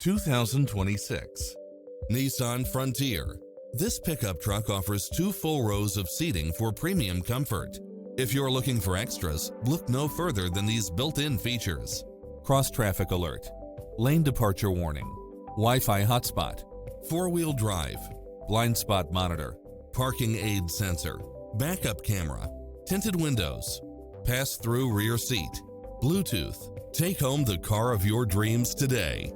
2026 Nissan Frontier. This pickup truck offers 2 full rows of seating for premium comfort. If you're looking for extras, look no further than these built-in features: cross-traffic alert, lane departure warning, Wi-Fi hotspot, 4-wheel drive, blind spot monitor, parking aid sensor, backup camera, tinted windows, pass-through rear seat, Bluetooth. Take home the car of your dreams today.